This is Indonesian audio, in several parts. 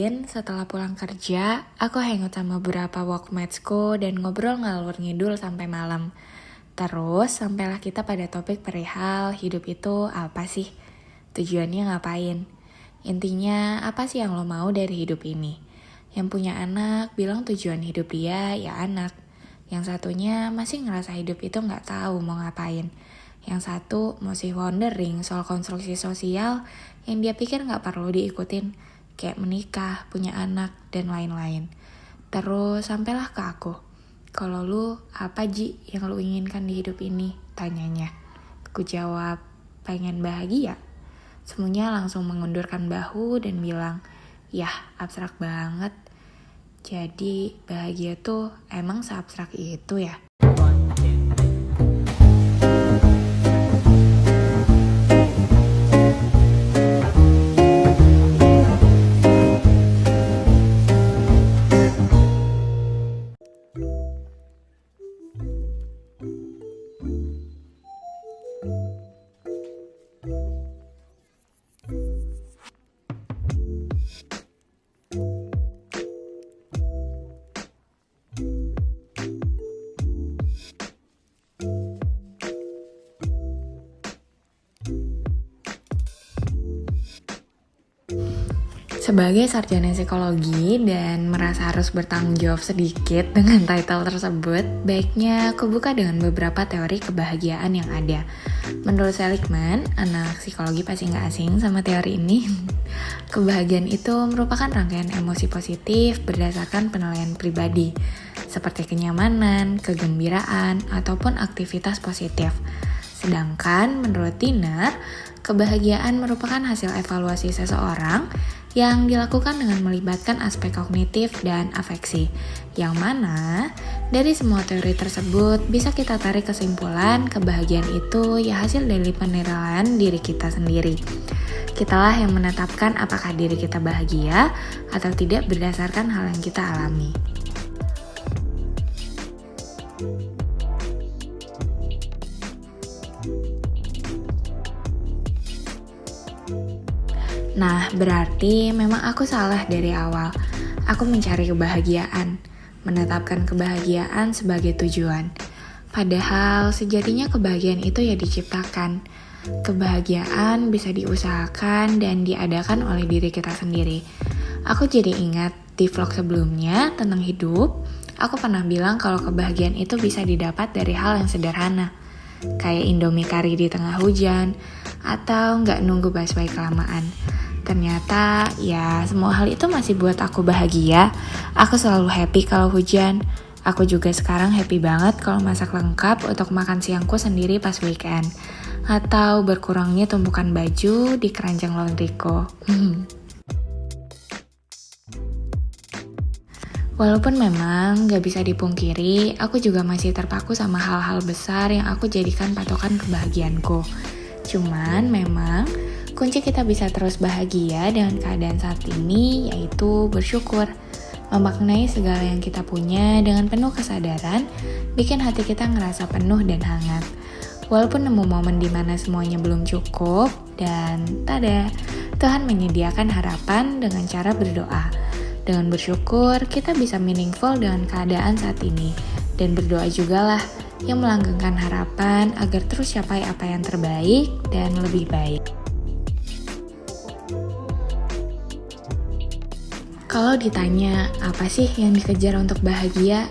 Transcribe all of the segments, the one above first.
Setelah pulang kerja, aku hangout sama beberapa workmatesku dan ngobrol ngalur ngidul sampai malam. Terus, sampailah kita pada topik perihal hidup itu apa sih? Tujuannya ngapain? Intinya, apa sih yang lo mau dari hidup ini? Yang punya anak bilang tujuan hidup dia ya anak. Yang satunya masih ngerasa hidup itu nggak tahu mau ngapain. Yang satu masih wondering soal konstruksi sosial yang dia pikir nggak perlu diikutin. Kayak menikah, punya anak, dan lain-lain. Terus sampailah ke aku. Kalau lu, apa Ji yang lu inginkan di hidup ini? Tanyanya. Aku jawab, pengen bahagia. Semuanya langsung mengundurkan bahu dan bilang, yah abstrak banget. Jadi bahagia tuh emang seabstrak itu ya? Sebagai sarjana psikologi dan merasa harus bertanggung jawab sedikit dengan title tersebut, baiknya aku buka dengan beberapa teori kebahagiaan yang ada. Menurut Seligman, anak psikologi pasti nggak asing sama teori ini. Kebahagiaan itu merupakan rangkaian emosi positif berdasarkan penilaian pribadi, seperti kenyamanan, kegembiraan, ataupun aktivitas positif. Sedangkan menurut Tiner, kebahagiaan merupakan hasil evaluasi seseorang yang dilakukan dengan melibatkan aspek kognitif dan afeksi, yang mana dari semua teori tersebut bisa kita tarik kesimpulan kebahagiaan itu ya hasil dari penilaian diri kita sendiri. Kitalah yang menetapkan apakah diri kita bahagia atau tidak berdasarkan hal yang kita alami. Nah, berarti memang aku salah dari awal. Aku mencari kebahagiaan, menetapkan kebahagiaan sebagai tujuan. Padahal sejatinya kebahagiaan itu ya diciptakan. Kebahagiaan bisa diusahakan dan diadakan oleh diri kita sendiri. Aku jadi ingat di vlog sebelumnya tentang hidup, aku pernah bilang kalau kebahagiaan itu bisa didapat dari hal yang sederhana. Kayak Indomie kari di tengah hujan, atau nggak nunggu busway kelamaan. Ternyata ya semua hal itu masih buat aku bahagia. Aku selalu happy kalau hujan. Aku juga sekarang happy banget kalau masak lengkap untuk makan siangku sendiri pas weekend. Atau berkurangnya tumpukan baju di keranjang laundryku. Walaupun memang gak bisa dipungkiri, aku juga masih terpaku sama hal-hal besar yang aku jadikan patokan kebahagiaanku. Cuman memang kunci kita bisa terus bahagia dengan keadaan saat ini yaitu bersyukur. Memaknai segala yang kita punya dengan penuh kesadaran, bikin hati kita ngerasa penuh dan hangat. Walaupun nemu momen dimana semuanya belum cukup, dan tada, Tuhan menyediakan harapan dengan cara berdoa. Dengan bersyukur, kita bisa meaningful dengan keadaan saat ini. Dan berdoa jugalah yang melanggengkan harapan agar terus capai apa yang terbaik dan lebih baik. Kalau ditanya, apa sih yang dikejar untuk bahagia?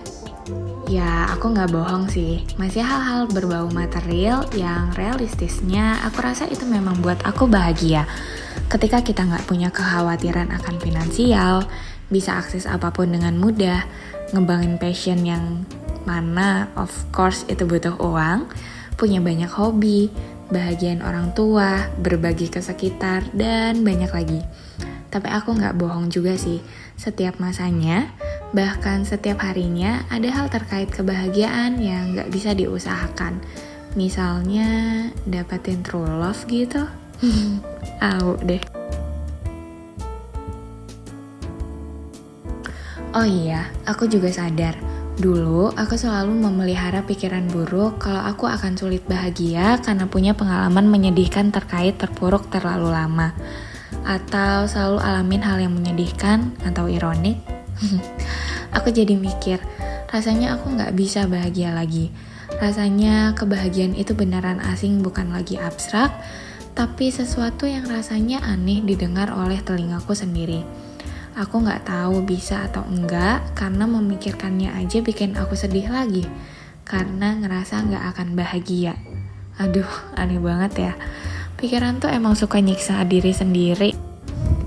Ya, aku nggak bohong sih. Masih hal-hal berbau material yang realistisnya aku rasa itu memang buat aku bahagia. Ketika kita nggak punya kekhawatiran akan finansial, bisa akses apapun dengan mudah, ngembangin passion yang mana of course itu butuh uang, punya banyak hobi, bahagiain orang tua, berbagi ke sekitar, dan banyak lagi. Tapi aku nggak bohong juga sih, setiap masanya, bahkan setiap harinya ada hal terkait kebahagiaan yang nggak bisa diusahakan. Misalnya dapetin true love gitu. Au deh. Oh iya, aku juga sadar. Dulu, aku selalu memelihara pikiran buruk kalau aku akan sulit bahagia karena punya pengalaman menyedihkan terkait terpuruk terlalu lama. Atau selalu alamin hal yang menyedihkan atau ironik? Aku jadi mikir, rasanya aku gak bisa bahagia lagi. Rasanya kebahagiaan itu beneran asing, bukan lagi abstrak, tapi sesuatu yang rasanya aneh didengar oleh telingaku sendiri. Aku gak tahu bisa atau enggak, karena memikirkannya aja bikin aku sedih lagi. Karena ngerasa gak akan bahagia. Aduh, aneh banget ya. Pikiran tuh emang suka nyiksa diri sendiri.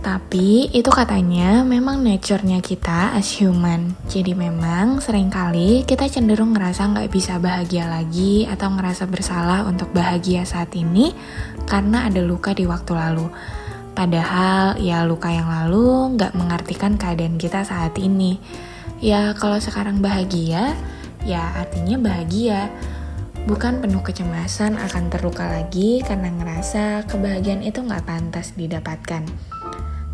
Tapi itu katanya memang nature-nya kita as human. Jadi memang seringkali kita cenderung ngerasa gak bisa bahagia lagi atau ngerasa bersalah untuk bahagia saat ini karena ada luka di waktu lalu. Padahal ya luka yang lalu gak mengartikan keadaan kita saat ini. Ya kalau sekarang bahagia, ya artinya bahagia. Bukan penuh kecemasan akan terluka lagi karena ngerasa kebahagiaan itu gak pantas didapatkan.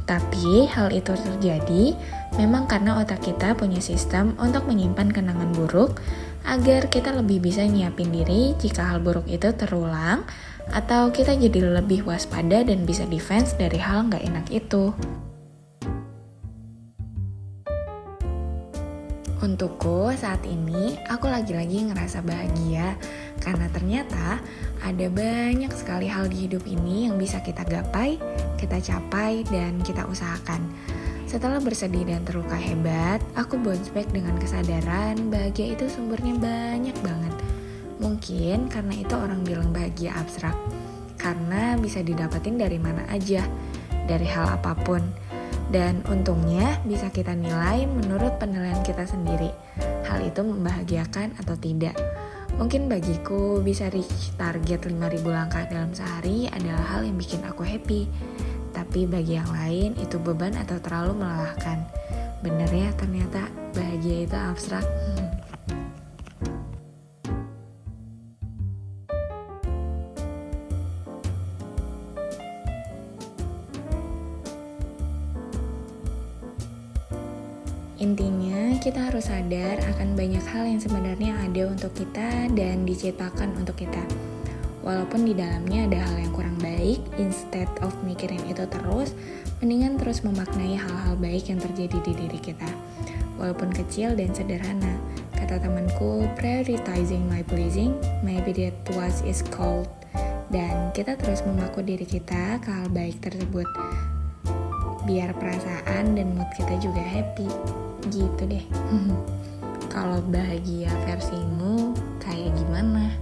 Tapi hal itu terjadi memang karena otak kita punya sistem untuk menyimpan kenangan buruk agar kita lebih bisa nyiapin diri jika hal buruk itu terulang atau kita jadi lebih waspada dan bisa defense dari hal gak enak itu. Untukku saat ini, aku lagi-lagi ngerasa bahagia karena ternyata ada banyak sekali hal di hidup ini yang bisa kita gapai, kita capai, dan kita usahakan. Setelah bersedih dan terluka hebat, aku bounce back dengan kesadaran bahagia itu sumbernya banyak banget. Mungkin karena itu orang bilang bahagia abstrak, karena bisa didapetin dari mana aja, dari hal apapun. Dan untungnya bisa kita nilai menurut penilaian kita sendiri. Hal itu membahagiakan atau tidak. Mungkin bagiku bisa reach target 5.000 langkah dalam sehari adalah hal yang bikin aku happy. Tapi bagi yang lain itu beban atau terlalu melelahkan. Bener ya ternyata bahagia itu abstrak. Intinya, kita harus sadar akan banyak hal yang sebenarnya ada untuk kita dan diciptakan untuk kita. Walaupun di dalamnya ada hal yang kurang baik, instead of mikirin itu terus, mendingan terus memaknai hal-hal baik yang terjadi di diri kita. Walaupun kecil dan sederhana. Kata temanku, prioritizing my pleasing, maybe that was is called. Dan kita terus memaku diri kita ke hal baik tersebut. Biar perasaan dan mood kita juga happy. Gitu deh. Kalau bahagia versimu kayak gimana?